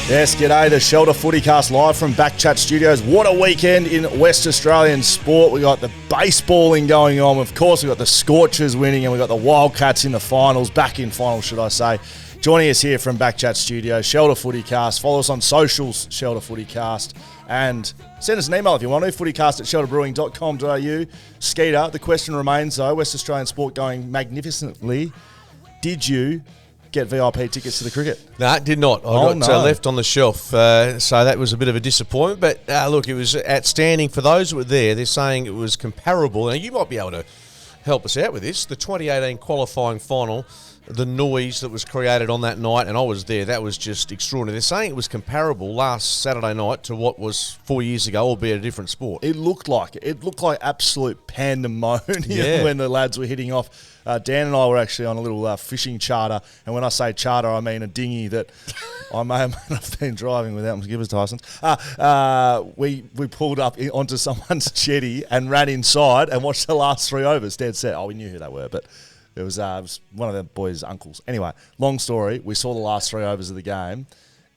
Yes, g'day, the Shelter FootyCast live from BackChat Studios. What a weekend in West Australian sport. We got the baseballing going on. Of course, we got the Scorchers winning and we got the Wildcats in the finals, back in finals, should I say. Joining us here from BackChat Studios, Shelter FootyCast. Follow us on socials, Shelter FootyCast. And send us an email if you want to, footycast@shelterbrewing.com.au. Skeeter, the question remains though, West Australian sport going magnificently. Did you get VIP tickets to the cricket? No, did not. I got left on the shelf, so that was a bit of a disappointment. But look, it was outstanding for those who were there. They're saying it was comparable. Now, you might be able to help us out with this. The 2018 qualifying final, the noise that was created on that night, and I was there, that was just extraordinary. They're saying it was comparable last Saturday night to what was 4 years ago, albeit a different sport. It looked like it. It looked like absolute pandemonium when the lads were hitting off. Dan and I were actually on a little fishing charter, and when I say charter, I mean a dinghy that I may or may not have been driving without Mr. Tyson's. We pulled up onto someone's jetty and ran inside and watched the last 3 overs. Dead set. Oh, we knew who they were, but it was one of the boys' uncles. Anyway, long story. We saw the last 3 overs of the game.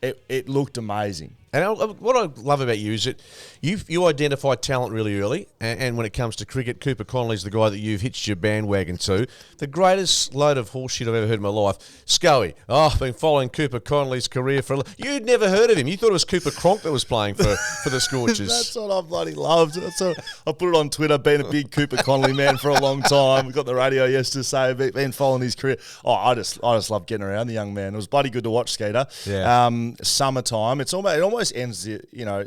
It looked amazing. And what I love about you is that you identify talent really early, and when it comes to cricket, Cooper Connolly's the guy that you've hitched your bandwagon to. The greatest load of horseshit I've ever heard in my life. Scoey, I've been following Cooper Connolly's career for you'd never heard of him. You thought it was Cooper Cronk that was playing for the Scorchers. That's what I bloody loved. I put it on Twitter, been a big Cooper Connolly man for a long time. We got the radio yesterday say, been following his career. Oh, I just love getting around the young man. It was bloody good to watch, Skeeter. Yeah. Summertime. It almost ends,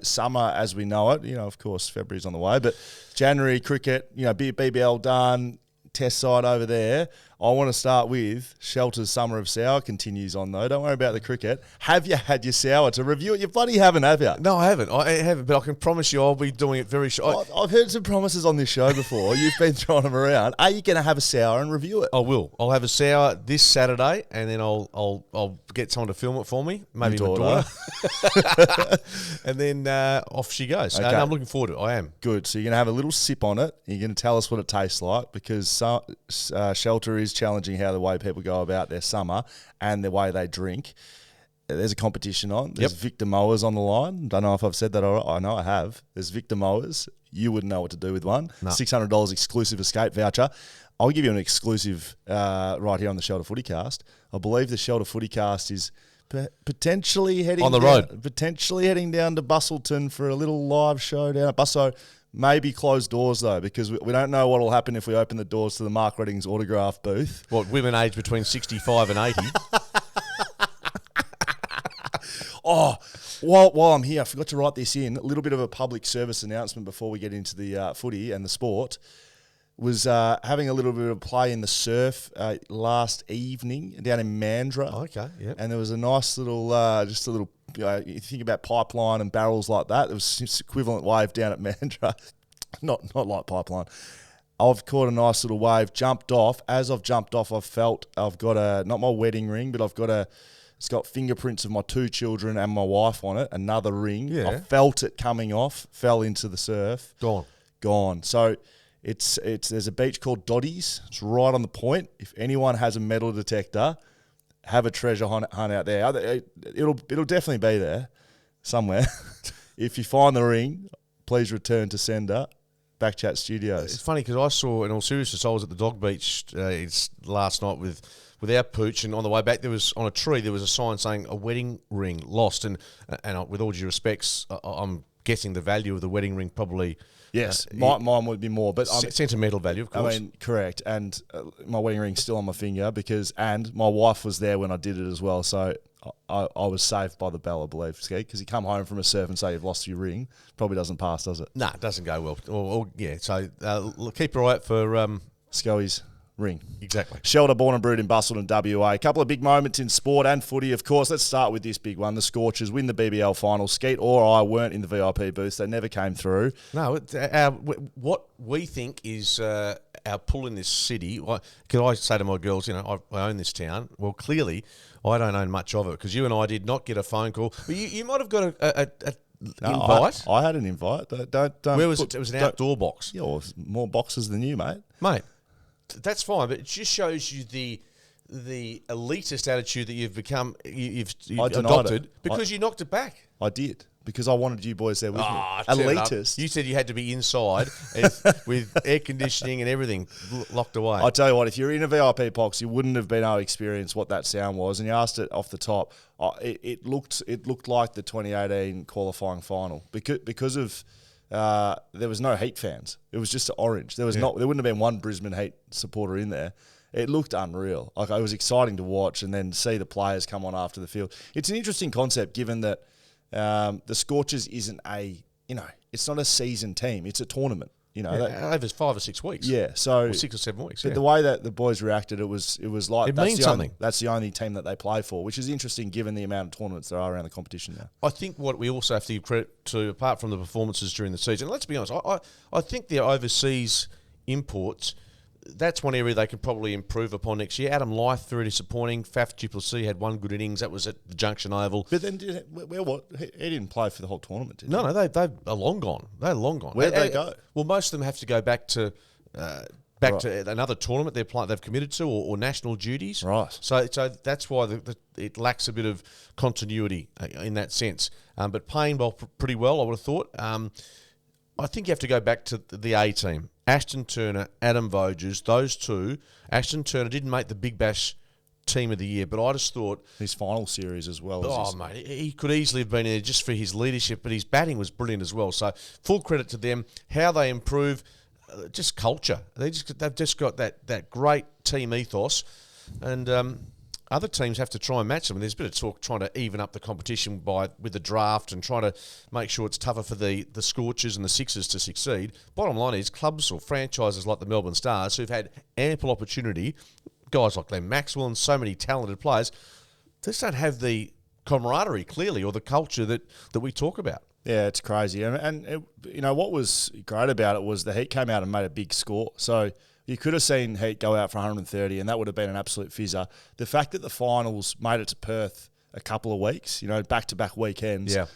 summer as we know it. Of course, February's on the way, but January cricket, BBL done, test side over there. I want to start with Shelter's Summer of Sour continues on though. Don't worry about the cricket. Have you had your sour to review it? You bloody haven't, have you? No, I haven't. I haven't, but I can promise you I'll be doing it very short. I've heard some promises on this show before. You've been throwing them around. Are you going to have a sour and review it? I will. I'll have a sour this Saturday, and then I'll get someone to film it for me. Maybe my daughter. And then off she goes. Okay. No, I'm looking forward to it. I am. Good. So you're going to have a little sip on it. You're going to tell us what it tastes like because Shelter is challenging how the way people go about their summer and the way they drink. There's a competition on. There's Victor Mowers on the line. Don't know if I've said that already. I know I have. There's Victor Mowers. You wouldn't know what to do with one. No. $600 exclusive escape voucher. I'll give you an exclusive right here on the Shelter FootyCast. I believe the Shelter FootyCast is potentially heading on the road. Potentially heading down to Busselton for a little live show down at Busso. Maybe closed doors, though, because we don't know what will happen if we open the doors to the Mark Redding's autograph booth. What, women aged between 65 and 80? Oh, while I'm here, I forgot to write this in. A little bit of a public service announcement before we get into the footy and the sport. Was having a little bit of play in the surf last evening down in Mandurah. Oh, okay, yeah. And there was a nice little, you think about pipeline and barrels like that. There was equivalent wave down at Mandurah. Not like pipeline. I've caught a nice little wave, jumped off. As I've jumped off, I've felt I've got not my wedding ring, but it's got fingerprints of my 2 children and my wife on it, another ring. Yeah. I felt it coming off, fell into the surf. Gone. So there's a beach called Doddy's. It's right on the point. If anyone has a metal detector, have a treasure hunt out there. It'll definitely be there somewhere. If you find the ring, please return to sender, BackChat Studios. It's funny because I saw, in all seriousness, I was at the dog beach last night with our pooch, and on the way back there was, on a tree, there was a sign saying a wedding ring lost, and with all due respects, I'm guessing the value of the wedding ring probably... Yes, mine would be more, but sentimental value, of course. I mean, correct, and my wedding ring's still on my finger and my wife was there when I did it as well, so I was saved by the bell, I believe, because you come home from a surf and say you've lost your ring, probably doesn't pass, does it? No, it doesn't go well. So keep your eye out for Scully's ring. Exactly. Shelter, born and brewed in Busselton, WA. A couple of big moments in sport and footy, of course. Let's start with this big one. The Scorchers win the BBL final. Skeet or I weren't in the VIP booth. They never came through. No, what we think is our pull in this city. Can I say to my girls, I own this town. Well, clearly, I don't own much of it because you and I did not get a phone call. Well, you might have got a invite. I had an invite. Don't. Where was it? It was an outdoor box. Yeah, well, more boxes than you, mate. Mate, that's fine, but it just shows you the elitist attitude that you've become, you've I denied adopted it. because you knocked it back. I did, because I wanted you boys there with me. Turn it up. Elitist. You said you had to be inside with air conditioning and everything locked away. I tell you what, if you're in a VIP box, you wouldn't have been able to experience what that sound was. And you asked it off the top. It looked like the 2018 qualifying final because of there was no Heat fans. It was just orange. There wouldn't have been one Brisbane Heat supporter in there. It looked unreal. Like, it was exciting to watch and then see the players come on after the field. It's an interesting concept, given that the Scorchers isn't it's not a season team. It's a tournament. Over 5 or 6 weeks. Yeah, so or 6 or 7 weeks. But the way that the boys reacted, it was like it means something. That's the only team that they play for, which is interesting given the amount of tournaments there are around the competition now. I think what we also have to give credit to, apart from the performances during the season, let's be honest, I think their overseas imports, that's one area they could probably improve upon next year. Adam Lyth, very disappointing. Faf Duplessis had one good innings. That was at the Junction Oval. But then, he didn't play for the whole tournament, did he? No, they are long gone. They're long gone. Where'd they go? Well, most of them have to go back to to another tournament they've committed to, or national duties. Right. So that's why it lacks a bit of continuity in that sense. But playing pretty well, I would have thought. I think you have to go back to the A team. Ashton Turner, Adam Voges, those two. Ashton Turner didn't make the Big Bash team of the year, but I just thought... His final series as well. Mate, he could easily have been there just for his leadership, but his batting was brilliant as well. So full credit to them. How they improve, just culture. They've just got that great team ethos, and... other teams have to try and match them. And there's a bit of talk trying to even up the competition with the draft and trying to make sure it's tougher for the Scorchers and the Sixers to succeed. Bottom line is, clubs or franchises like the Melbourne Stars, who've had ample opportunity, guys like Glenn Maxwell and so many talented players, they just don't have the camaraderie, clearly, or the culture that we talk about. Yeah, it's crazy. And what was great about it was the Heat came out and made a big score. So... you could have seen Heat go out for 130, and that would have been an absolute fizzer. The fact that the finals made it to Perth a couple of weeks, back-to-back weekends, yeah.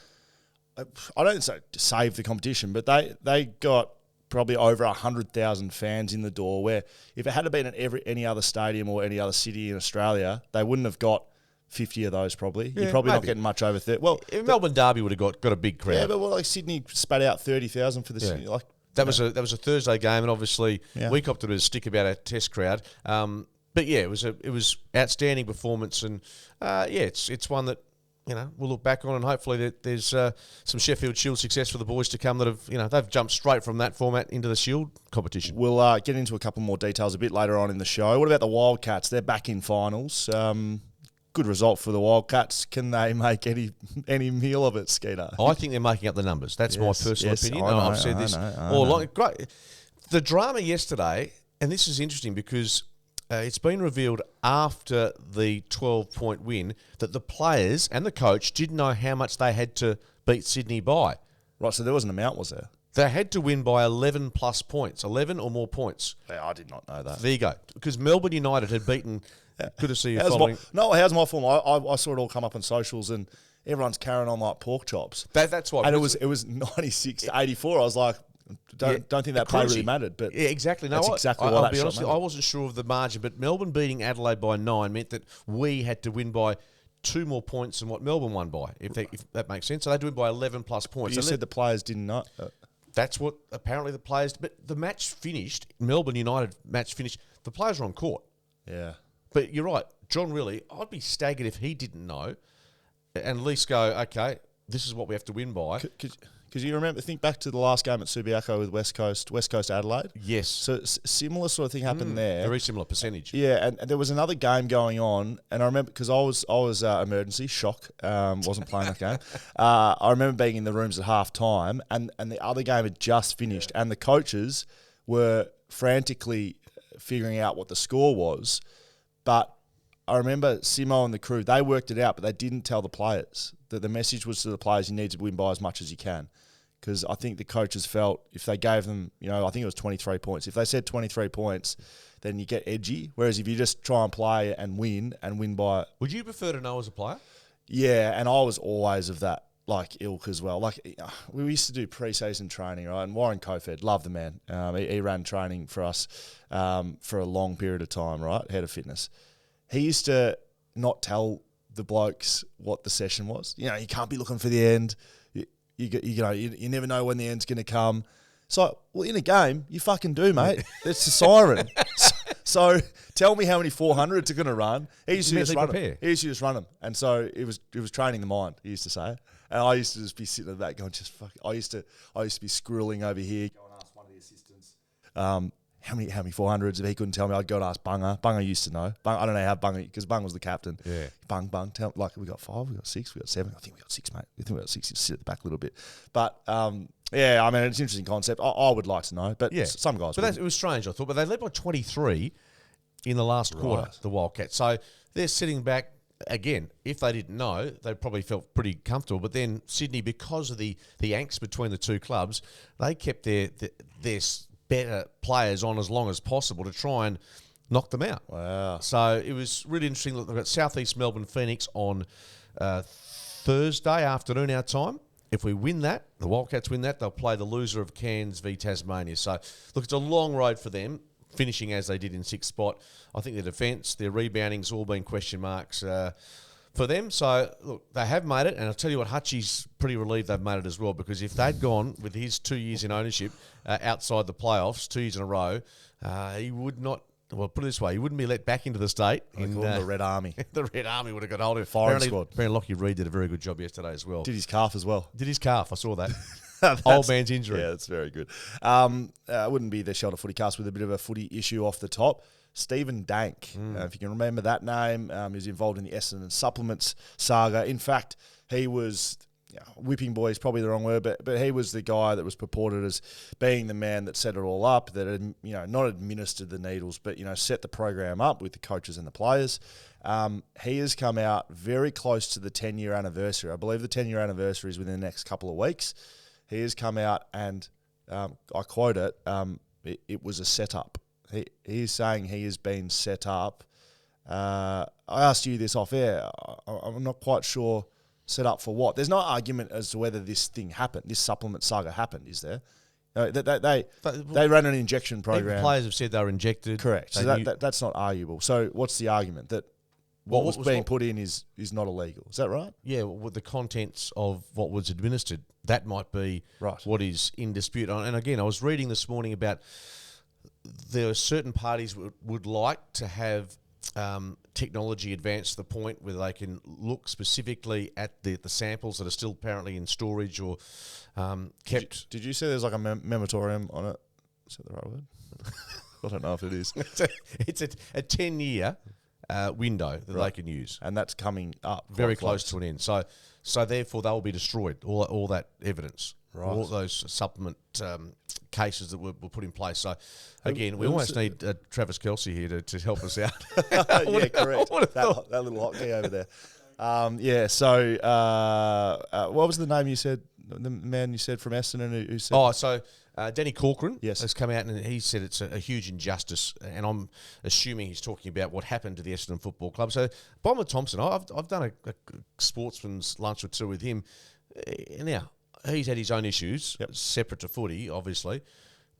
I don't say save the competition, but they got probably over 100,000 fans in the door, where if it had been at any other stadium or any other city in Australia, they wouldn't have got 50 of those probably. Yeah, You're probably maybe not getting much over 30. Well, Melbourne Derby would have got a big crowd. Yeah, but Sydney spat out 30,000 for the Sydney. That was a Thursday game, and obviously we copped a bit of a stick about our test crowd. But yeah, it was outstanding performance, and it's one that we'll look back on, and hopefully there's some Sheffield Shield success for the boys to come that have they've jumped straight from that format into the Shield competition. We'll get into a couple more details a bit later on in the show. What about the Wildcats? They're back in finals. Good result for the Wildcats. Can they make any meal of it, Skeeter? I think they're making up the numbers. That's my personal opinion. I've said this all along. Great. The drama yesterday, and this is interesting because it's been revealed after the 12-point win that the players and the coach didn't know how much they had to beat Sydney by. Right, so there was an amount, was there? They had to win by 11 plus points, 11 or more points. Yeah, I did not know that. There you go. Because Melbourne United had beaten... Good to see you following. How's my form? I saw it all come up on socials, and everyone's carrying on like pork chops. That's why. And it was 96 to 84. I was like, don't think that play really mattered. But yeah, exactly. No, that's exactly what I'll be honest. I wasn't sure of the margin, but Melbourne beating Adelaide by 9 meant that we had to win by 2 more points than what Melbourne won by, if that makes sense. So they had to win by 11 plus points. But you said the players didn't know. That's what apparently the players... But the match finished, Melbourne United match finished, the players were on court. Yeah. But you're right, John Rillie, I'd be staggered if he didn't know and at least go, okay, this is what we have to win by. Because you think back to the last game at Subiaco with West Coast Adelaide. Yes. So similar sort of thing happened there. Very similar percentage. Yeah, and there was another game going on, and I remember because I was emergency shock, wasn't playing that game. I remember being in the rooms at half time, and the other game had just finished, and the coaches were frantically figuring out what the score was, but I remember Simo and the crew, they worked it out, but they didn't tell the players. That the message was to the players, you need to win by as much as you can. Because I think the coaches felt if they gave them, I think it was 23 points. If they said 23 points, then you get edgy. Whereas if you just try and play and win by... Would you prefer to know as a player? Yeah, and I was always of that ilk as well. We used to do pre-season training, right? And Warren Kofed, love the man. He ran training for us for a long period of time, right? Head of fitness. he used to not tell the blokes what the session was. You can't be looking for the end. You never know when the end's going to come. So, in a game, you fucking do, mate. It's a siren. So tell me how many 400s are going to run. He used to just run them. He used to just run them. And so it was training the mind, he used to say. And I used to just be sitting at the back going, just fuck. I used to be squirreling over here, go and ask one of the assistants, how many 400s. If he couldn't tell me, I'd go to ask Bunga. Bunga used to know. I don't know how Bunga, because Bunga was the captain. Yeah. Bung, we got 5, we got 6, we got 7. I think we got 6, mate. I think we got 6. You sit at the back a little bit. But, yeah, I mean, it's an interesting concept. I would like to know, but some guys But it was strange, I thought. But they led by 23 in the last quarter, the Wildcats. So they're sitting back. Again, if they didn't know, they probably felt pretty comfortable. But then Sydney, because of the angst between the two clubs, they kept their better players on as long as possible to try and knock them out. Wow. So it was really interesting. Look, they've got South East Melbourne Phoenix on Thursday afternoon our time. If we win that, the Wildcats win that, they'll play the loser of Cairns v Tasmania. So, look, it's a long road for them, finishing as they did in 6th spot. I think their defence, their rebounding's all been question marks for them. So, look, they have made it, and I'll tell you what, Hutchie's pretty relieved they've made it as well, because if they'd gone with his 2 years in ownership outside the playoffs, 2 years in a row, he would not. Well, put it this way, he wouldn't be let back into the state. In the Red Army. The Red Army would have got hold of him. Firing squad. Apparently Lockie Reed did a very good job yesterday as well. Did his calf as well. I saw that. Old man's injury. Yeah, that's very good. Wouldn't be the Shelter FootyCast with a bit of a footy issue off the top. Stephen Dank, if you can remember that name, is involved in the Essendon supplements saga. In fact, he was... whipping boy is probably the wrong word, but he was the guy that was purported as being the man that set it all up, that had, not administered the needles, but set the program up with the coaches and the players. He has come out very close to the 10-year anniversary. I believe the 10-year anniversary is within the next couple of weeks. He has come out and I quote it was a setup. He's saying he has been set up. I asked you this off air. I'm not quite sure. Set up for what? There's no argument as to whether this thing happened, this supplement saga happened, is there? They ran an injection program. Players have said they were injected. Correct. So that's not arguable. So what's the argument? That what was being put in is not illegal. Is that right? Yeah, with the contents of what was administered, that might be what is in dispute. And again, I was reading this morning about there are certain parties would like to have technology advanced to the point where they can look specifically at the samples that are still apparently in storage or kept. Did you say there's like a mematorium on it? Is that the right word? I don't know if it is. It's a 10-year window that they can use. And that's coming up. Very close to an end. So therefore they will be destroyed, all that evidence. Right. All those supplement cases that were put in place. So, again, we almost need Travis Kelce here to help us out. Yeah, correct. That little hotkey over there. So what was the name you said, the man you said from Essendon who said... Danny Corcoran has come out and he said it's a huge injustice, and I'm assuming he's talking about what happened to the Essendon Football Club. So, Bomber Thompson, I've done a sportsman's lunch or two with him. Now, he's had his own issues, separate to footy, obviously,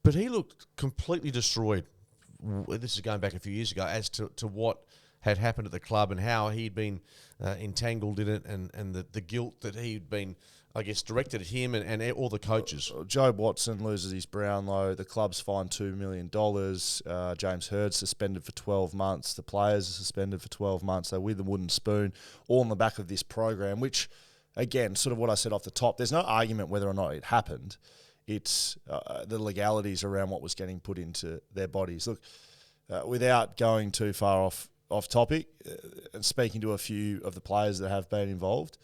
but he looked completely destroyed. This is going back a few years ago, as to what had happened at the club and how he'd been entangled in it, and the guilt that he'd been, I guess, directed at him and all the coaches. Joe Watson loses his Brownlow. The club's fined $2 million. James Hurd's suspended for 12 months. The players are suspended for 12 months. They're with the wooden spoon, all on the back of this program, which... Again, sort of what I said off the top, there's no argument whether or not it happened. It's the legalities around what was getting put into their bodies. Look, without going too far off topic, and speaking to a few of the players that have been involved,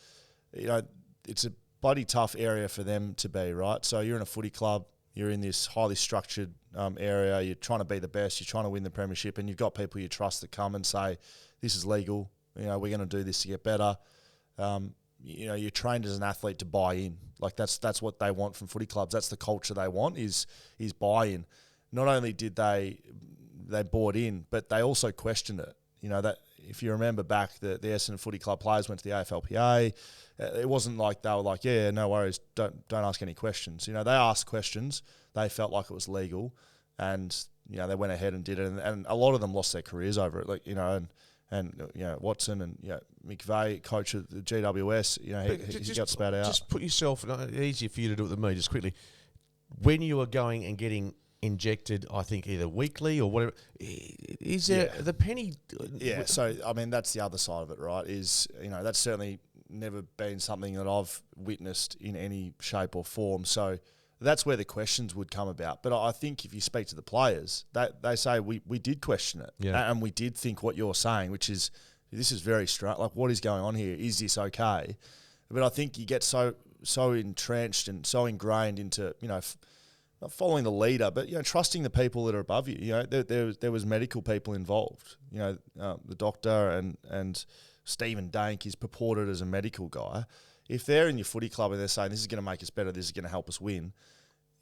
it's a bloody tough area for them to be, right? So you're in a footy club, you're in this highly structured area, you're trying to be the best, you're trying to win the premiership, and you've got people you trust that come and say, this is legal, we're going to do this to get better. You're trained as an athlete to buy in. Like that's what they want from footy clubs. That's the culture they want is buy-in. Not only did they bought in, but they also questioned it. That if you remember back, the Essendon Footy Club players went to the AFLPA. It wasn't like they were like, yeah, no worries, don't ask any questions. They asked questions. They felt like it was legal, and they went ahead and did it. And a lot of them lost their careers over it. And and Watson and McVeigh, coach of the GWS, he got spat out. Just put yourself, easier for you to do it than me, just quickly. When you are going and getting injected, I think either weekly or whatever, is there the penny? Yeah, so I mean that's the other side of it, right? Is that's certainly never been something that I've witnessed in any shape or form. So that's where the questions would come about. But I think if you speak to the players, they say we did question it, and we did think what you're saying, which is this is very strange. Like, what is going on here? Is this okay? But I think you get so entrenched and so ingrained into not following the leader, but trusting the people that are above you. There was medical people involved. The doctor and Stephen Dank is purported as a medical guy. If they're in your footy club and they're saying this is going to make us better, this is going to help us win,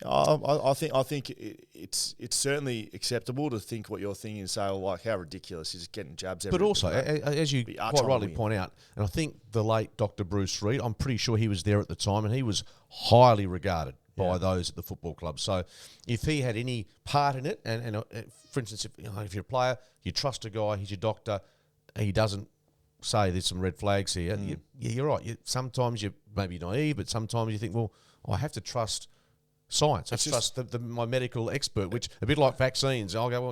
I think it's certainly acceptable to think what you're thinking and say, how ridiculous is getting jabs. But also, as you quite rightly point out, and I think the late Dr. Bruce Reid, I'm pretty sure he was there at the time, and he was highly regarded by those at the football club. So if he had any part in it, and for instance, if you're a player, you trust a guy, he's your doctor, he doesn't say there's some red flags here. You're right. Sometimes you're maybe naive, but sometimes you think, I have to trust science. I trust my medical expert, which a bit like vaccines. I'll go,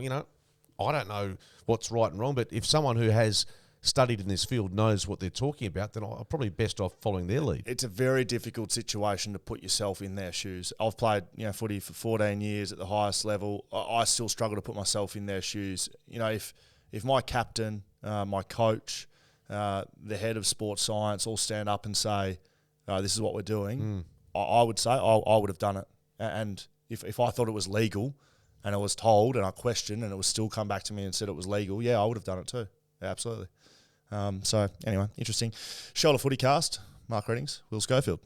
I don't know what's right and wrong, but if someone who has studied in this field knows what they're talking about, then I'm probably best off following their lead. It's a very difficult situation to put yourself in their shoes. I've played footy for 14 years at the highest level. I still struggle to put myself in their shoes. If my captain, my coach, the head of sports science all stand up and say, this is what we're doing, I would say I would have done it. And if I thought it was legal and I was told and I questioned and it was still come back to me and said it was legal, I would have done it too. Yeah, absolutely. So anyway, interesting. Shoulder FootyCast, Mark Reddings, Will Schofield.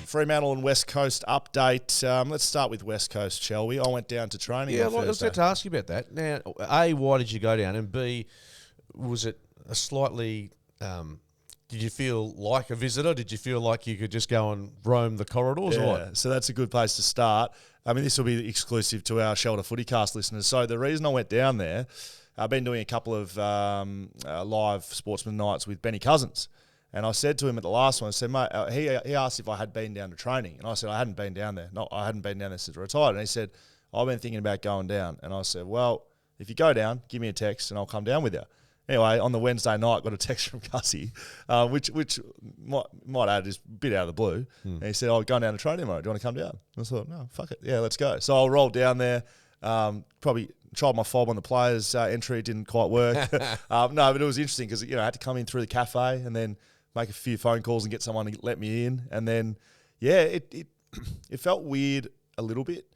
Fremantle and West Coast update. Let's start with West Coast, shall we? I went down to training on Thursday. I was going to ask you about that. Now, A, why did you go down? And B, was it a slightly... did you feel like a visitor? Did you feel like you could just go and roam the corridors? Yeah, or what? So that's a good place to start. I mean, this will be exclusive to our Shoulder FootyCast listeners. So the reason I went down there, I've been doing a couple of live sportsman nights with Benny Cousins. And I said to him at the last one, I said, mate, he asked if I had been down to training. And I said, I hadn't been down there. No, I hadn't been down there since I retired. And he said, I've been thinking about going down. And I said, well, if you go down, give me a text and I'll come down with you. Anyway, on the Wednesday night, got a text from Gussie, which might add is a bit out of the blue. And he said, going down to training tomorrow. Do you want to come down? And I thought, no, fuck it. Yeah, let's go. So I'll roll down there. Probably tried my fob on the players' entry. It didn't quite work. No, but it was interesting because, I had to come in through the cafe and then make a few phone calls and get someone to let me in. And then, it felt weird a little bit.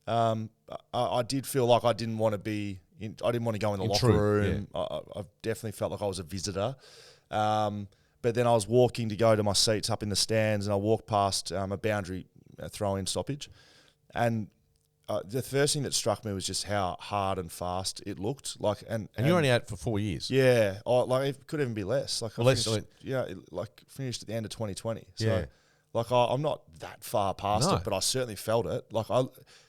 I did feel like I didn't want to be... I didn't want to go in the locker room. Yeah. I definitely felt like I was a visitor. But then I was walking to go to my seats up in the stands, and I walked past a boundary throw-in stoppage. And the first thing that struck me was just how hard and fast it looked. And you're only out for 4 years. Yeah. It could even be less. Finished at the end of 2020. So, I'm not that far past it, but I certainly felt it.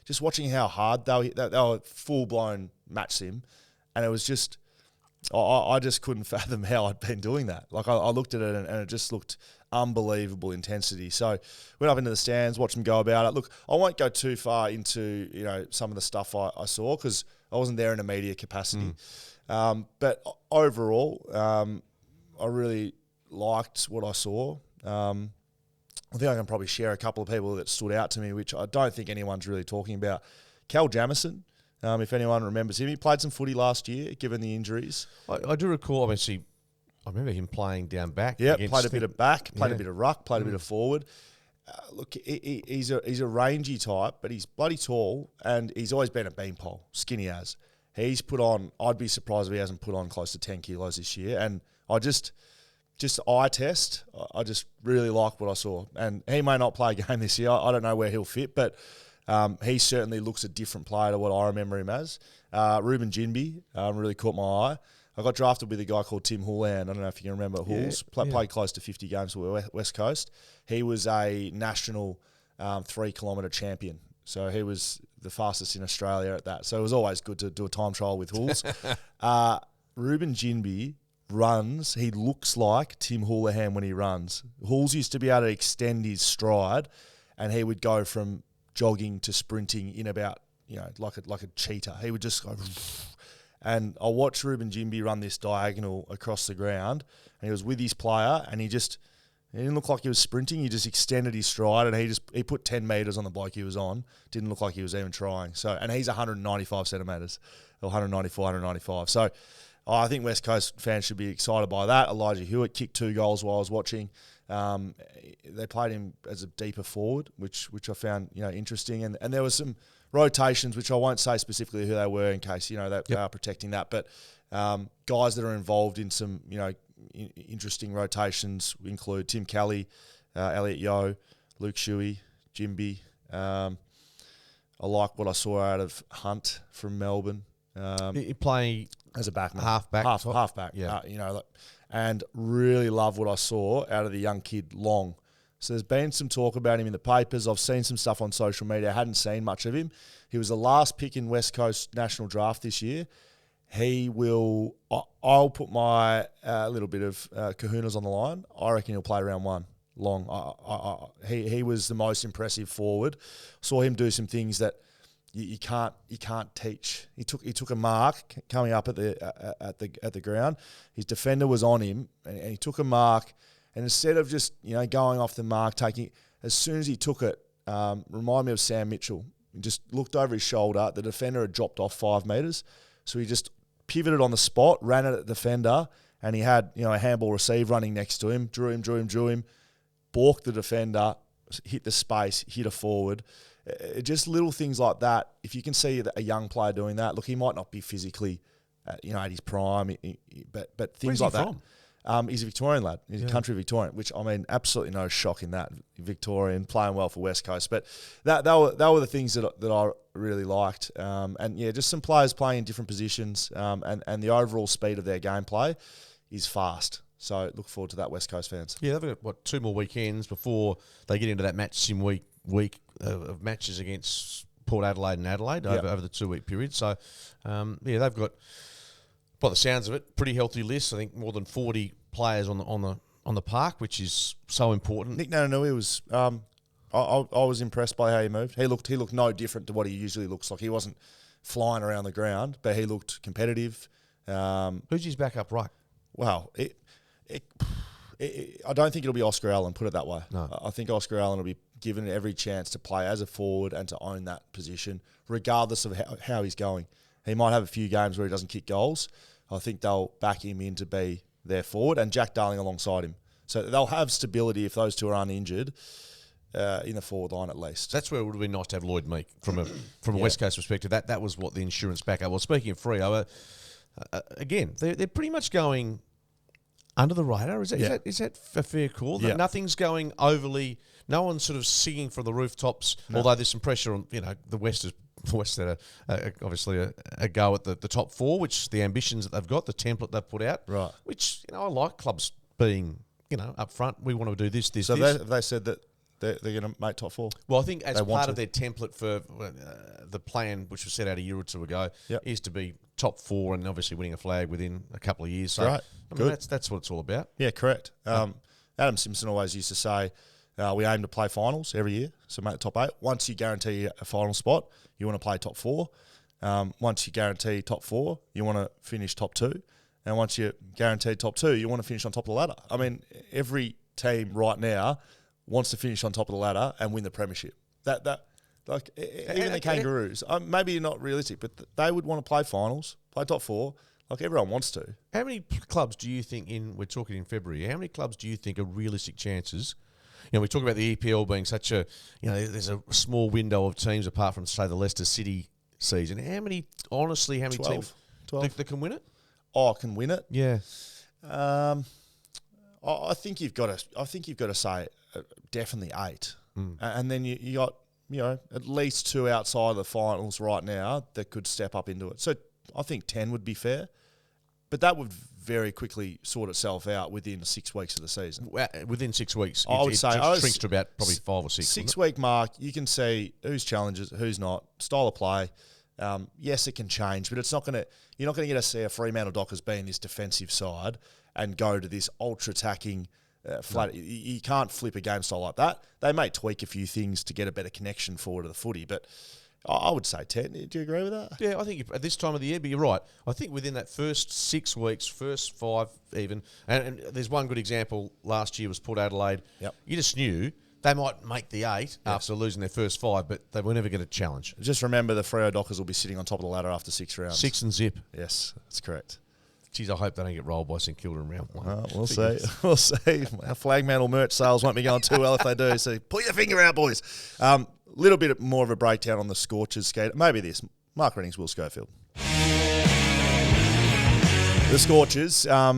Just watching how hard they were full-blown match sim, and it was just, I just couldn't fathom how I'd been doing that. I looked at it and it just looked unbelievable intensity. So went up into the stands, watched them go about it. Look, I won't go too far into some of the stuff I saw because I wasn't there in a media capacity. But overall, I really liked what I saw. I think I can probably share a couple of people that stood out to me, which I don't think anyone's really talking about. Cal Jamison, if anyone remembers him, he played some footy last year, given the injuries. I do recall, I remember him playing down back. Yeah, played a bit of back, played a bit of ruck, played a bit of forward. Look, he's a rangy type, but he's bloody tall, and he's always been a beanpole, skinny as. He's put on, I'd be surprised if he hasn't put on close to 10 kilos this year, and I just eye test, I just really like what I saw. And he may not play a game this year. I don't know where he'll fit, but he certainly looks a different player to what I remember him as. Ruben Jinby really caught my eye. I got drafted with a guy called Tim Houlihan. I don't know if you can remember Houls. Played close to 50 games for West Coast. He was a national 3 kilometre champion. So he was the fastest in Australia at that. So it was always good to do a time trial with Hulls. Ruben Ginbey runs. He looks like Tim Houlihan when he runs. Hulls used to be able to extend his stride, and he would go from jogging to sprinting in about, like a cheetah. He would just go. And I watched Ruben Ginbey run this diagonal across the ground, and he was with his player, and he didn't look like he was sprinting. He just extended his stride, and he put 10 metres on the bloke he was on. Didn't look like he was even trying. So, and he's 195 centimetres, or 194, 195. So I think West Coast fans should be excited by that. Elijah Hewitt kicked 2 goals while I was watching. They played him as a deeper forward, which I found interesting. And there was some rotations, which I won't say specifically who they were in case they are protecting that. But guys that are involved in some interesting rotations include Tim Kelly, Elliot Yeo, Luke Shuey, Jimby. I like what I saw out of Hunt from Melbourne. He play as a backman, halfback, yeah. And really love what I saw out of the young kid Long. So there's been some talk about him in the papers. I've seen some stuff on social media. I hadn't seen much of him. He was the last pick in West Coast National Draft this year. I'll put my little bit of kahunas on the line. I reckon he'll play round 1. Long. He was the most impressive forward. Saw him do some things that you can't teach. He took a mark coming up at the ground. His defender was on him, and he took a mark. And instead of just going off the mark, as soon as he took it, reminded me of Sam Mitchell. He just looked over his shoulder. The defender had dropped off 5 metres, so he just pivoted on the spot, ran it at the defender, and he had a handball receive running next to him. Drew him, balked the defender, hit the space, hit a forward. Just little things like that. If you can see a young player doing that, look, he might not be physically, at his prime, but things like that. He's a Victorian lad. He's a country Victorian, which, absolutely no shock in that. Victorian, playing well for West Coast. But that were the things that I really liked. Just some players playing in different positions, and the overall speed of their gameplay is fast. So look forward to that, West Coast fans. Yeah, they've got, 2 more weekends before they get into that match sim week of matches against Port Adelaide and Adelaide over the 2-week period. So, they've got, by the sounds of it, pretty healthy list. I think more than 40 players on the park, which is so important. Nick Nananui was. I was impressed by how he moved. He looked no different to what he usually looks like. He wasn't flying around the ground, but he looked competitive. Who's his backup right? Well, I don't think it'll be Oscar Allen, put it that way. No. I think Oscar Allen will be given every chance to play as a forward and to own that position, regardless of how he's going. He might have a few games where he doesn't kick goals. I think they'll back him in to be their forward, and Jack Darling alongside him. So they'll have stability if those two are uninjured in the forward line at least. That's where it would have been nice to have Lloyd Meek from a West Coast perspective. That was what the insurance backup was. Speaking of Freo, again, they're pretty much going under the radar. Is that a fair call? Yeah. That nothing's going overly. No one's sort of singing from the rooftops. No. Although there's some pressure on the West had obviously a go at the top 4, which the ambitions that they've got, the template they've put out, right? Which I like clubs being up front. We want to do this. So they said that they're going to make top 4. Well, I think as part of their template for the plan, which was set out a year or 2 ago, is to be top 4 and obviously winning a flag within a couple of years. So right. That's what it's all about. Yeah, correct. Adam Simpson always used to say, we aim to play finals every year, so make the top 8. Once you guarantee a final spot, you want to play top 4. Once you guarantee top 4, you want to finish top 2. And once you guarantee top 2, you want to finish on top of the ladder. I mean, every team right now wants to finish on top of the ladder and win the premiership. Even the Kangaroos, maybe not realistic, but they would want to play finals, play top 4. Like everyone wants to. How many clubs do you think we're talking in February, how many clubs do you think are realistic chances? We talk about the EPL being such a, there's a small window of teams apart from, say, the Leicester City season. How many 12, teams 12. That can win it? Oh, can win it? Yeah. I think you've got to say definitely 8. And then you got, at least 2 outside of the finals right now that could step up into it. So I think 10 would be fair. But that would very quickly sort itself out within 6 weeks of the season. Within 6 weeks, I would say just shrinks to about probably 5 or 6. 6 week mark, you can see who's challenges, who's not, style of play. Yes, it can change, but you're not going to get to see a Fremantle Dockers being this defensive side and go to this ultra attacking flat. No. You can't flip a game style like that. They may tweak a few things to get a better connection forward to the footy, but I would say 10. Do you agree with that? Yeah, I think at this time of the year, but you're right. I think within that first 6 weeks, first 5 even, and there's one good example last year was Port Adelaide. Yep. You just knew they might make the 8 after losing their first 5, but they were never going to challenge. Just remember the Freo Dockers will be sitting on top of the ladder after 6 rounds. 6 and zip. Yes, that's correct. Geez, I hope they don't get rolled by St Kilda in round 1. We'll see. We'll see. Our Flagmantle merch sales won't be going too well if they do. So pull your finger out, boys. Little bit more of a breakdown on the Scorchers skate. Maybe this. Mark Reddings, Will Schofield. The Scorchers. How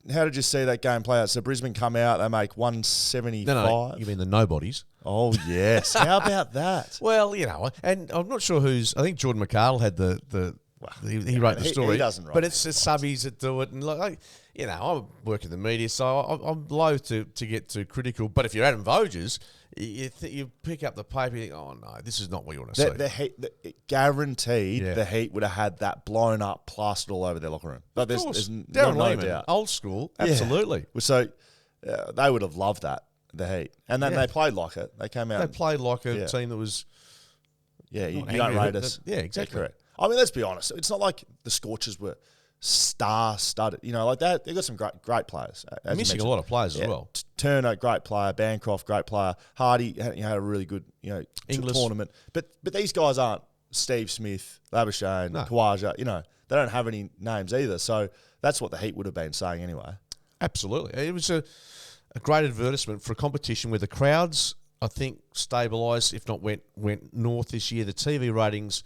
did you see that game play out? So Brisbane come out, they make 175. No, you mean the nobodies. Oh, yes. How about that? Well, and I'm not sure who's. I think Jordan McArdle had he wrote the story. He doesn't write. But it's the subbies that do it. And I work in the media, so I'm loath to get too critical. But if you're Adam Voges, you pick up the paper, you think, oh no, this is not what you want to see. The Heat, guaranteed, the Heat would have had that blown up, plastered all over their locker room. But there's Darren no Lehman, doubt. Old school, absolutely. Yeah. So they would have loved that, the Heat. And then they played like it. They came out. They played like a team that was. Yeah, you don't rate us. Yeah, exactly. Correct. I mean, let's be honest. It's not like the Scorchers were star-studded. Like that. They've got some great players. Missing a lot of players as well. Turner, great player. Bancroft, great player. Hardy had a really good English tournament. But these guys aren't Steve Smith, Labuschagne, Kawaja. They don't have any names either. So that's what the Heat would have been saying anyway. Absolutely. It was a great advertisement for a competition where the crowds, I think, stabilised, if not went north this year. The TV ratings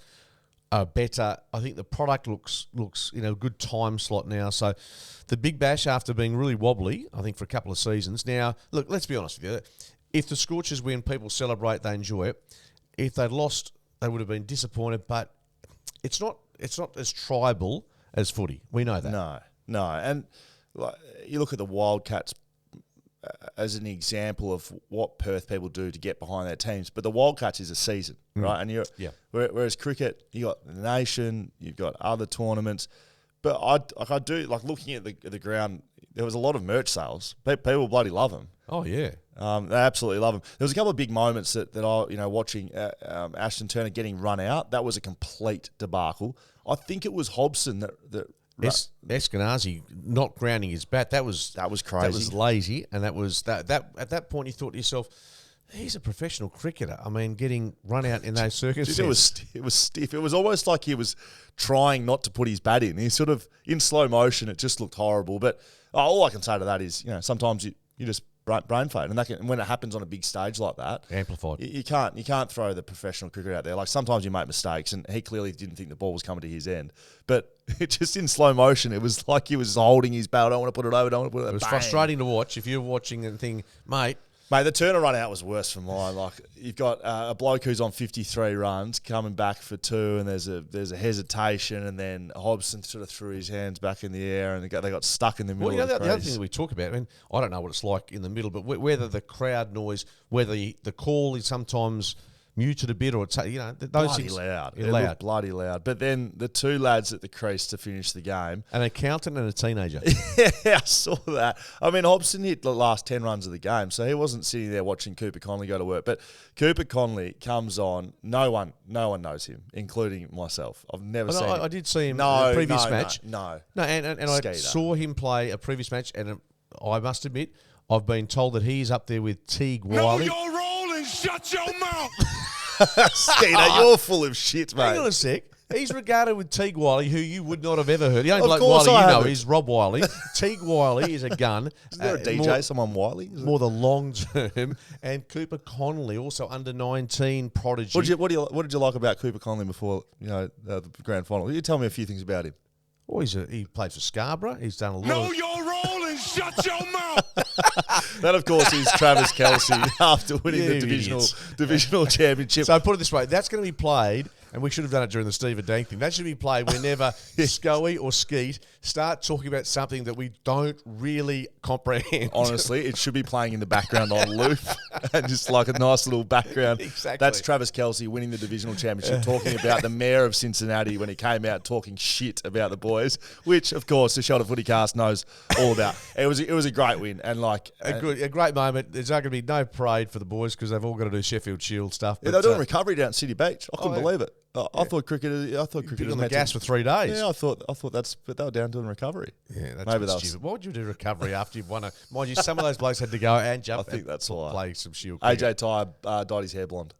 are better. I think the product looks in a good time slot now. So the Big Bash, after being really wobbly, I think for a couple of seasons now. Look, let's be honest with you. If the Scorchers win, people celebrate, they enjoy it. If they'd lost, they would have been disappointed. But it's not as tribal as footy. We know that. No, and you look at the Wildcats as an example of what Perth people do to get behind their teams. But the Wildcats is a season, right? And whereas cricket, you got the Nation, you've got other tournaments. But I do like looking at the ground. There was a lot of merch sales. People bloody love them. Oh yeah, they absolutely love them. There was a couple of big moments that I watching Ashton Turner getting run out. That was a complete debacle. I think it was Hobson that. Eskenazi not grounding his bat. That was crazy. That was lazy, and that was that. At that point, you thought to yourself, "He's a professional cricketer." I mean, getting run out in those circumstances. It was stiff. It was almost like he was trying not to put his bat in. He sort of in slow motion. It just looked horrible. But all I can say to that is, sometimes you just brain fade, and when it happens on a big stage like that, amplified. You can't throw the professional cricketer out there. Like sometimes you make mistakes, and he clearly didn't think the ball was coming to his end. But it just in slow motion, it was like he was holding his bat. I don't want to put it over. It was frustrating to watch if you're watching and think, mate, the Turner run out was worse for mine. Like you've got a bloke who's on 53 runs coming back for 2, and there's a hesitation, and then Hobson sort of threw his hands back in the air, and they got stuck in the middle. Well, the other thing that we talk about, I mean, I don't know what it's like in the middle, but whether the crowd noise, whether the call is sometimes muted a bit, or those bloody things loud. It looked bloody loud. But then the 2 lads at the crease to finish the game, an accountant and a teenager. Yeah, I saw that. I mean, Hobson hit the last 10 runs of the game, so he wasn't sitting there watching Cooper Conley go to work. But Cooper Conley comes on. No one knows him, including myself. I've never seen him. I did see him in a previous match. No, and I saw him play a previous match, and I must admit, I've been told that he's up there with Teague Wiley. Know your role and shut your mouth. Skeeter, you're full of shit, mate. Hang on a sec. He's regarded with Teague Wiley, who you would not have ever heard. The only Of bloke course Wiley I you know haven't. is Rob Wiley. Teague Wiley is a gun. Is there a DJ, someone Wiley? More the long term. And Cooper Conley, also under 19 prodigy. What did you like about Cooper Conley before the grand final? You tell me a few things about him. Oh, he played for Scarborough. He's done a lot. Know your role and shut your mouth. That, of course, is Travis Kelce after winning the divisional championship. So put it this way, that's going to be played, And we should have done it during the Stephen Dang thing. That should be played whenever Scoey or Skeet start talking about something that we don't really comprehend. Honestly, it should be playing in the background on loop and just like a nice little background. Exactly. That's Travis Kelce winning the divisional championship, talking about the mayor of Cincinnati when he came out talking shit about the boys, which, of course, the Shelter FootyCast knows all about. It was a great win and like a great moment. There's not going to be no parade for the boys because they've all got to do Sheffield Shield stuff. Yeah, they're doing recovery down at City Beach. I couldn't believe it. I thought cricket was was on the gas for 3 days. Yeah, I thought but they were down doing recovery. Yeah, that's maybe stupid. Why would you do recovery after you've won a? Mind you, some of those blokes had to go and jump. I think that's why. Play some Shield. AJ Tyre dyed his hair blonde.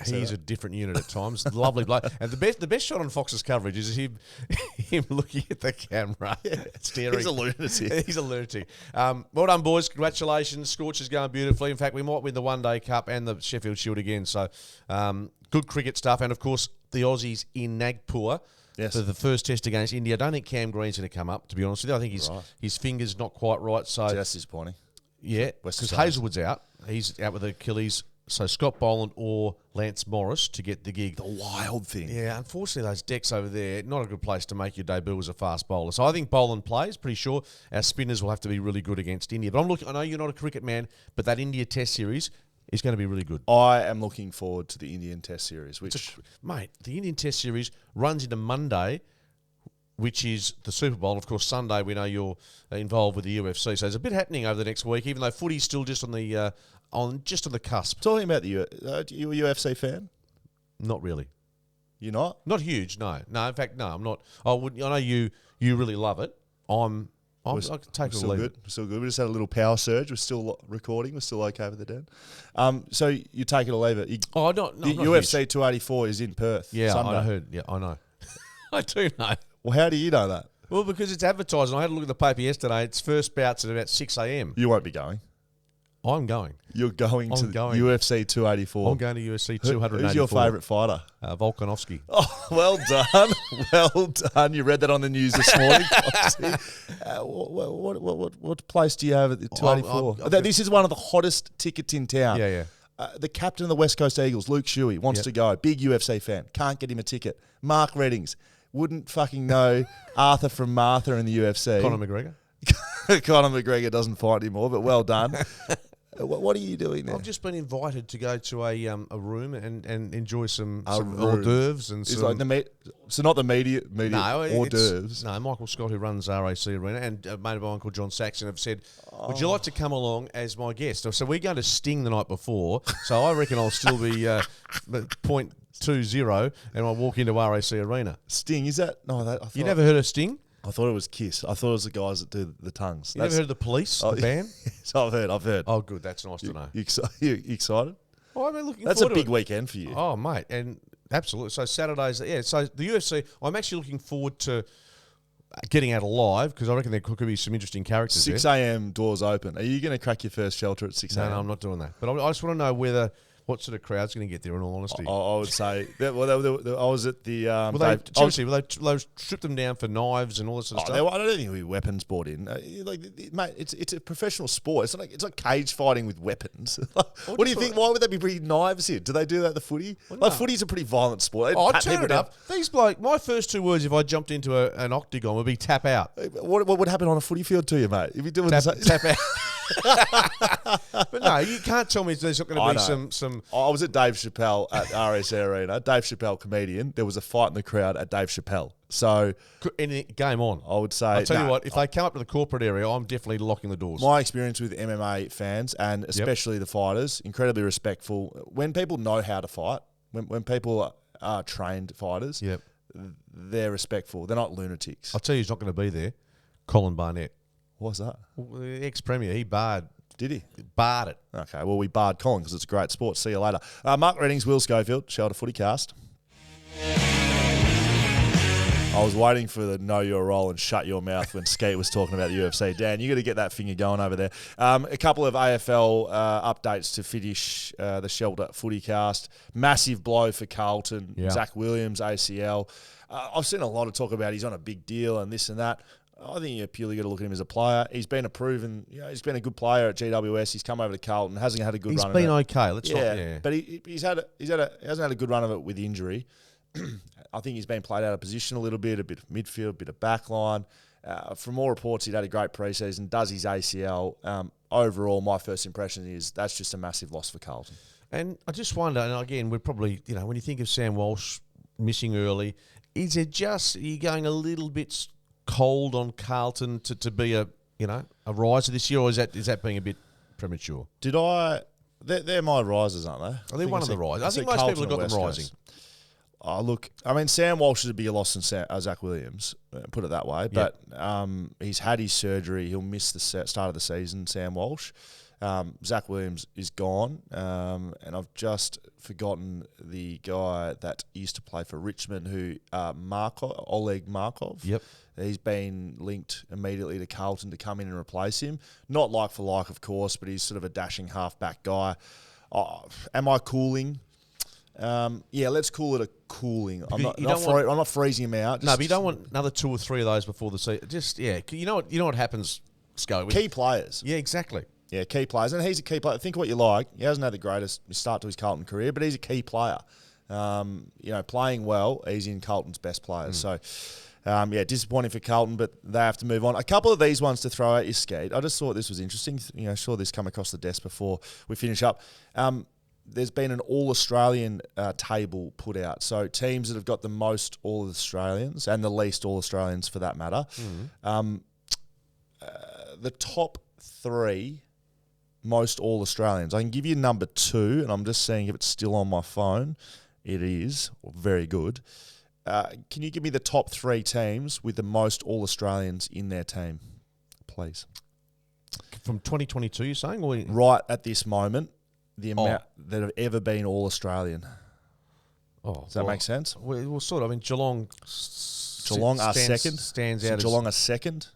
He's a different unit at times. Lovely bloke. And the best shot on Fox's coverage is him looking at the camera, staring. He's a lunatic. He's a lunatic. Well done, boys. Congratulations. Scorchers going beautifully. In fact, we might win the One Day Cup and the Sheffield Shield again. So good cricket stuff. And, of course, the Aussies in Nagpur. Yes. For the first test against India. I don't think Cam Green's going to come up, to be honest with you. I think his finger's not quite right. So that's disappointing. Yeah, because Hazelwood's out. He's out with Achilles. So Scott Boland or Lance Morris to get the gig. The wild thing. Yeah, unfortunately those decks over there, not a good place to make your debut as a fast bowler. So I think Boland plays, pretty sure. Our spinners will have to be really good against India. But I know you're not a cricket man, but that India Test series is going to be really good. I am looking forward to the Indian Test series, mate, the Indian Test series runs into Monday, which is the Super Bowl. And of course, Sunday, we know you're involved with the UFC. So there's a bit happening over the next week, even though footy's still just on the on the cusp. Talking about you a UFC fan? Not really. You're not? Not huge, no. No, in fact, no, I'm not. I know you really love it. I can take it or leave it. We're still good. We just had a little power surge. We're still recording. We're still okay with the den. So you take it or leave it. The UFC 284 is in Perth. Yeah, Sunday. I heard. Yeah, I know. I do know. Well, how do you know that? Well, because it's advertised. I had a look at the paper yesterday. Its first bout's at about 6 a.m. You won't be going. I'm going. You're going to UFC 284. I'm going to UFC 284. Who's your favourite fighter? Volkanovski. Oh, well done. Well done. You read that on the news this morning. What place do you have at the 284? This is one of the hottest tickets in town. Yeah. The captain of the West Coast Eagles, Luke Shuey, wants to go. Big UFC fan. Can't get him a ticket. Mark Reddings. Wouldn't fucking know Arthur from Martha in the UFC. Conor McGregor. Conor McGregor doesn't fight anymore, but well done. What are you doing there? I've just been invited to go to a room and enjoy some hors d'oeuvres and some. Like so not the media hors d'oeuvres. No, Michael Scott, who runs RAC Arena, and a mate of mine called John Saxon have said, "Would you like to come along as my guest?" So we're going to Sting the night before, so I reckon I'll still be 0.20, and I'll walk into RAC Arena. Sting, is that? No, you never heard of Sting? I thought it was Kiss. I thought it was the guys that do the tongues. You never heard of the Police, the band? So I've heard. Oh, good. That's nice to know. You excited? Oh, I'm looking. That's a big weekend for you. Oh, mate, and absolutely. So Saturdays, yeah. So the UFC, I'm actually looking forward to getting out alive because I reckon there could be some interesting characters. 6 a.m. doors open. Are you going to crack your first shelter at 6 a.m.? No, I'm not doing that. But I just want to know what sort of crowd's going to get there, in all honesty. I would say, I was at the... They stripped them down for knives and all this sort of stuff? I don't think there'll be weapons brought in. Mate, it's a professional sport. It's like cage fighting with weapons. What do you think? Why would they be bringing knives in? Do they do that at the footy? Well, footy's a pretty violent sport. I'd turn it up. These my first 2 words if I jumped into an octagon would be tap out. What would happen on a footy field to you, mate? If you're doing tap out. But no, you can't tell me there's not going to be some. I was at Dave Chappelle at RAC Arena. Dave Chappelle, comedian. There was a fight in the crowd at Dave Chappelle. So, game on. I would say. I'll tell you what. If they come up to the corporate area, I'm definitely locking the doors. My experience with MMA fans and especially the fighters, incredibly respectful. When people know how to fight, when people are trained fighters, they're respectful. They're not lunatics. I'll tell you, who's not going to be there. Colin Barnett. What's that? Well, the ex-premier. He barred. Did he? Barred it. Okay, well, we barred Colin because it's a great sport. See you later. Mark Reddings, Will Schofield, Shelter FootyCast. I was waiting for the know your role and shut your mouth when Skate was talking about the UFC. Dan, you got to get that finger going over there. A couple of AFL updates to finish the Shelter FootyCast. Massive blow for Carlton. Yeah. Zach Williams, ACL. I've seen a lot of talk about he's on a big deal and this and that. I think you purely got to look at him as a player. He's been he's been a good player at GWS. He's come over to Carlton, hasn't had a good run. He's been okay. Let's not. But he hasn't had a good run of it with injury. I think he's been played out of position a little bit of midfield, a bit of backline. From all reports, he'd had a great preseason, does his ACL. Overall, my first impression is that's just a massive loss for Carlton. And I just wonder, and again, we're probably, when you think of Sam Walsh missing early, are you going a little bit cold on Carlton to be a riser this year, or is that being a bit premature? They're my risers, aren't they? Are they one of the risers? I think most people have got them rising. Look, I mean, Sam Walsh is a bigger loss than Zach Williams, put it that way. But he's had his surgery. He'll miss the start of the season, Sam Walsh. Zach Williams is gone. And I've just forgotten the guy that used to play for Richmond, Oleg Markov. Yep. He's been linked immediately to Carlton to come in and replace him. Not like for like, of course, but he's sort of a dashing half-back guy. Am I cooling? Let's call it a cooling. I'm not freezing him out. But you don't want another 2 or 3 of those before the season. You know what happens, Sco? Key players. Yeah, exactly. Yeah, key players. And he's a key player. Think of what you like. He hasn't had the greatest start to his Carlton career, but he's a key player. Playing well, he's in Carlton's best players. So, disappointing for Carlton, but they have to move on. A couple of these ones to throw at you, Skeet. I just thought this was interesting. Saw this come across the desk before we finish up. There's been an All-Australian table put out. So teams that have got the most All-Australians and the least All-Australians for that matter. The top 3 most All-Australians. I can give you number 2, and I'm just seeing if it's still on my phone. It is. Very good. Can you give me the top 3 teams with the most All-Australians in their team, please? From 2022, you're saying? Or right at this moment. The amount that have ever been All-Australian. Does that make sense? Well, sort of. I mean, Geelong are second. Stands out. Geelong are second.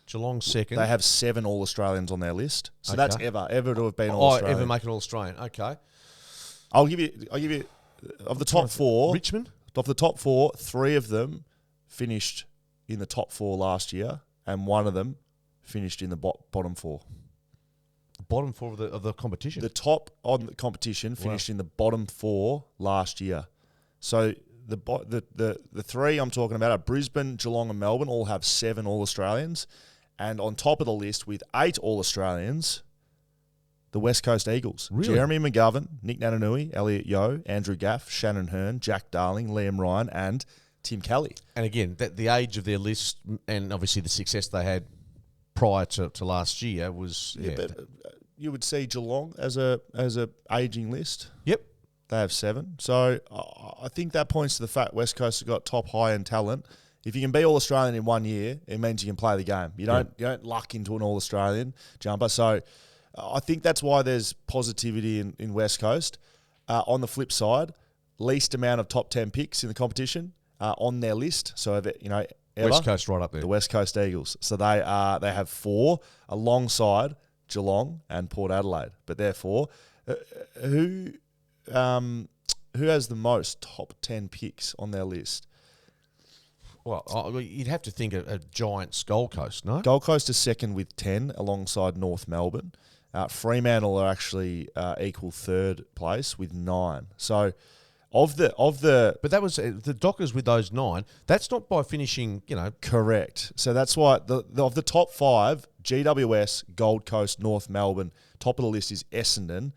Geelong second. They have 7 All-Australians on their list. So that's ever to have been All-Australian. Ever make an All-Australian. Okay. I'll give you of the top 4. Richmond? Of the top 4, 3 of them finished in the top 4 last year, and 1 of them finished in the bottom 4. Bottom 4 of the competition. The top on the competition finished in the bottom 4 last year. So the 3 I'm talking about are Brisbane, Geelong and Melbourne all have 7 All-Australians. And on top of the list with 8 All-Australians, the West Coast Eagles. Really? Jeremy McGovern, Nick Natanui, Elliot Yeo, Andrew Gaff, Shannon Hearn, Jack Darling, Liam Ryan and Tim Kelly. And again, the age of their list and obviously the success they had prior to last year was... But you would see Geelong as a ageing list. Yep. They have 7. So I think that points to the fact West Coast have got top high-end talent. If you can be All-Australian in 1 year, it means you can play the game. You don't luck into an All-Australian jumper. So I think that's why there's positivity in West Coast. On the flip side, least amount of top 10 picks in the competition on their list. So, ever. West Coast right up there. The West Coast Eagles. So they have 4 alongside Geelong and Port Adelaide. But therefore, who has the most top 10 picks on their list? Well, you'd have to think a Giants Gold Coast, no? Gold Coast is second with 10 alongside North Melbourne. Fremantle are actually equal third place with 9. So of the but that was the Dockers with those 9. That's not by finishing, correct. So that's why of the top 5, GWS, Gold Coast, North Melbourne. Top of the list is Essendon.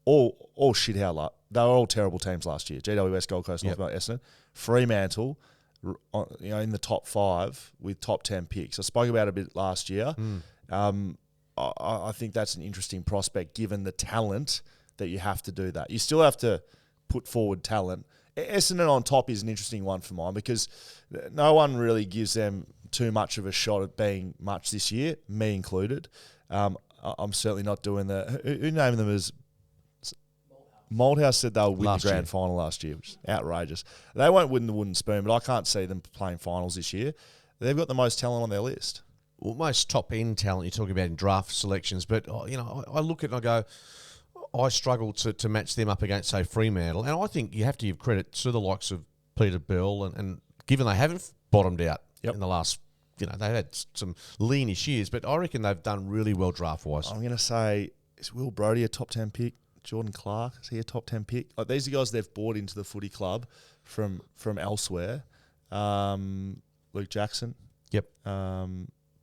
All shithole. They were all terrible teams last year. GWS, Gold Coast, North Melbourne, Essendon, Fremantle. In the top 5 with top 10 picks. I spoke about it a bit last year. I think that's an interesting prospect given the talent that you have to do that. You still have to put forward talent. Essendon on top is an interesting one for mine because no one really gives them too much of a shot at being much this year, me included. I'm certainly not doing who named them as... Malthouse said they'll win the grand final last year, which is outrageous. They won't win the wooden spoon, but I can't see them playing finals this year. They've got the most talent on their list. Well, most top-end talent you're talking about in draft selections, but I look at it and I go, I struggle to match them up against, say, Fremantle, and I think you have to give credit to the likes of Peter Bell, and given they haven't bottomed out in the last, they've had some leanish years, but I reckon they've done really well draft-wise. I'm going to say, is Will Brodie a top 10 pick? Jordan Clark, is he a top 10 pick? Like, these are guys they've bought into the footy club from elsewhere. Luke Jackson. Yep.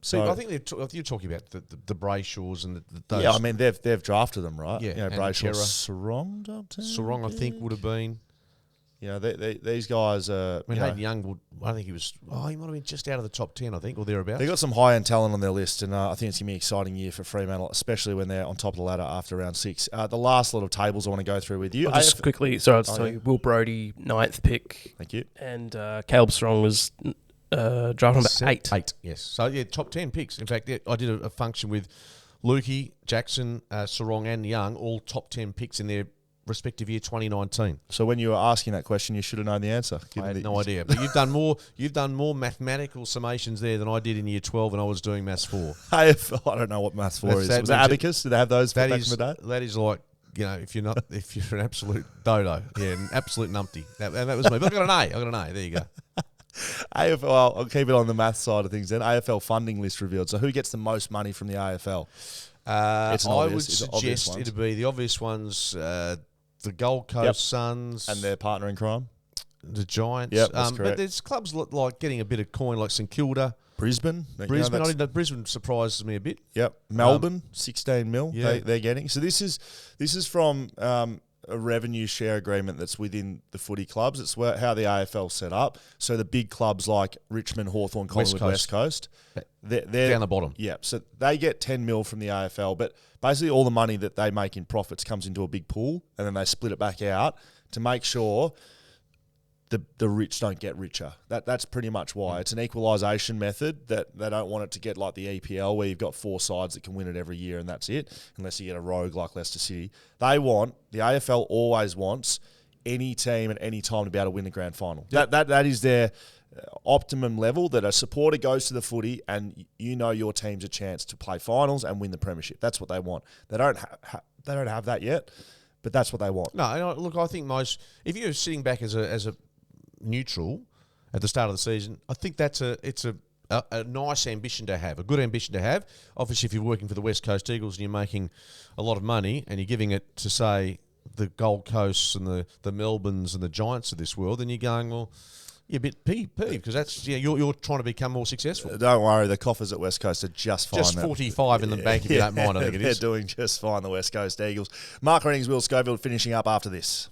So I think you're talking about the Brayshaws and those. Yeah, I mean, they've drafted them, right? Yeah, you know, and Brayshaw, Chera. Sarong, top 10 Sarong, I think, would have been. Yeah, these guys are. I mean, Hayden Young I think he was. Oh, he might have been just out of the top 10, I think, or thereabouts. They got some high end talent on their list, and I think it's gonna be an exciting year for Fremantle, especially when they're on top of the ladder after round 6. The last lot of tables I want to go through with you. Just quickly, sorry, I'll tell you. Will Brodie, 9th pick. Thank you. And Caleb Strong was draft number 8. 8, yes. So yeah, top 10 picks. In fact, I did a function with Lukey, Jackson, Sarong, and Young, all top 10 picks in their respective year 2019. So when you were asking that question, you should have known the answer. I had no idea. But you've done more mathematical summations there than I did in year 12 when I was doing Maths 4. I don't know what Maths 4 is. Was that Abacus? Did they have those back in the day? That is like, if you're an absolute dodo. Yeah, an absolute numpty. That was me. But I got an A. There you go. AFL, I'll keep it on the math side of things then. AFL funding list revealed. So who gets the most money from the AFL? I would suggest it'd be the obvious ones, the Gold Coast Suns. And their partner in crime? The Giants. Yep, that's correct. But there's clubs like getting a bit of coin, like St Kilda. Brisbane. Brisbane surprises me a bit. Yep. Melbourne, 16 mil they're getting. So this is from a revenue share agreement that's within the footy clubs. It's how the AFL set up. So the big clubs like Richmond, Hawthorn, Collingwood, West Coast, they're down the bottom. Yeah, so they get 10 mil from the AFL, but basically all the money that they make in profits comes into a big pool, and then they split it back out to make sure the rich don't get richer. That's pretty much why. It's an equalisation method that they don't want it to get like the EPL where you've got 4 sides that can win it every year and that's it, unless you get a rogue like Leicester City. The AFL always wants any team at any time to be able to win the grand final. That is their optimum level, that a supporter goes to the footy and your team's a chance to play finals and win the premiership. That's what they want. They don't have that yet, but that's what they want. No, look, I think if you're sitting back as a neutral at the start of the season, I think it's a nice ambition to have, a good ambition to have. Obviously, if you're working for the West Coast Eagles and you're making a lot of money and you're giving it to, say, the Gold Coasts and the Melbournes and the Giants of this world, then you're going, well, you're a bit peeved because that's you're trying to become more successful. Don't worry, the coffers at West Coast are just fine. Just 45 in the bank if you don't mind, I think it is. They're doing just fine, the West Coast Eagles. Mark Readings, Will Schofield finishing up after this.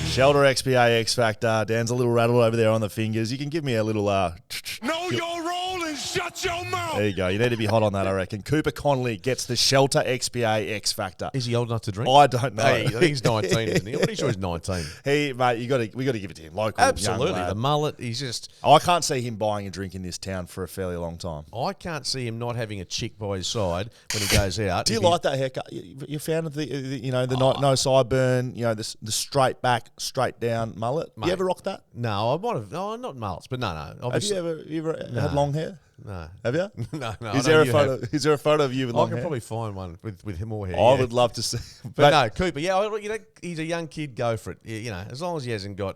Shelter XPA X Factor. Dan's a little rattled over there on the fingers. You can give me a little... Know your role and shut your mouth. There you go. You need to be hot on that, I reckon. Cooper Connolly gets the Shelter XPA X Factor. Is he old enough to drink? I don't know. Hey, I think he's 19, isn't he? I'm pretty sure he's 19. Mate, we got to give it to him. Local, absolutely. Young lad. The mullet, he's just... I can't see him buying a drink in this town for a fairly long time. I can't see him not having a chick by his side when he goes out. Do you like that haircut? You found the no sideburn, the straight back, straight down mullet. Mate, you ever rock that? No, I might have. No, not mullets, but no. Obviously. Have you ever had long hair? No. Have you? No. Is there a photo of you with long hair? I can probably find one with more hair. I would love to see. But no, Cooper. Yeah, he's a young kid. Go for it. As long as he hasn't got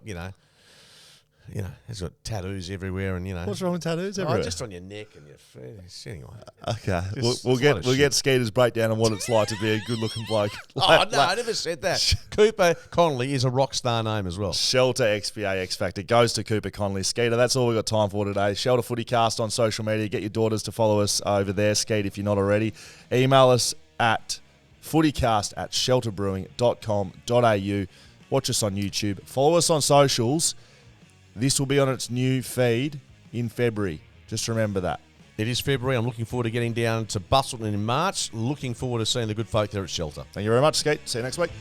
he's got tattoos everywhere, and What's wrong with tattoos everywhere? Just on your neck and your face. Anyway. Okay, we'll get Skeeter's breakdown on what it's like to be a good-looking bloke. I never said that. Cooper Connolly is a rock star name as well. Shelter XPA X Factor goes to Cooper Connolly. Skeeter, that's all we've got time for today. Shelter FootyCast on social media. Get your daughters to follow us over there, Skeet, if you're not already. Email us at footycast@shelterbrewing.com.au. Watch us on YouTube. Follow us on socials. This will be on its new feed in February. Just remember that. It is February. I'm looking forward to getting down to Busselton in March. Looking forward to seeing the good folk there at Shelter. Thank you very much, Skeet. See you next week.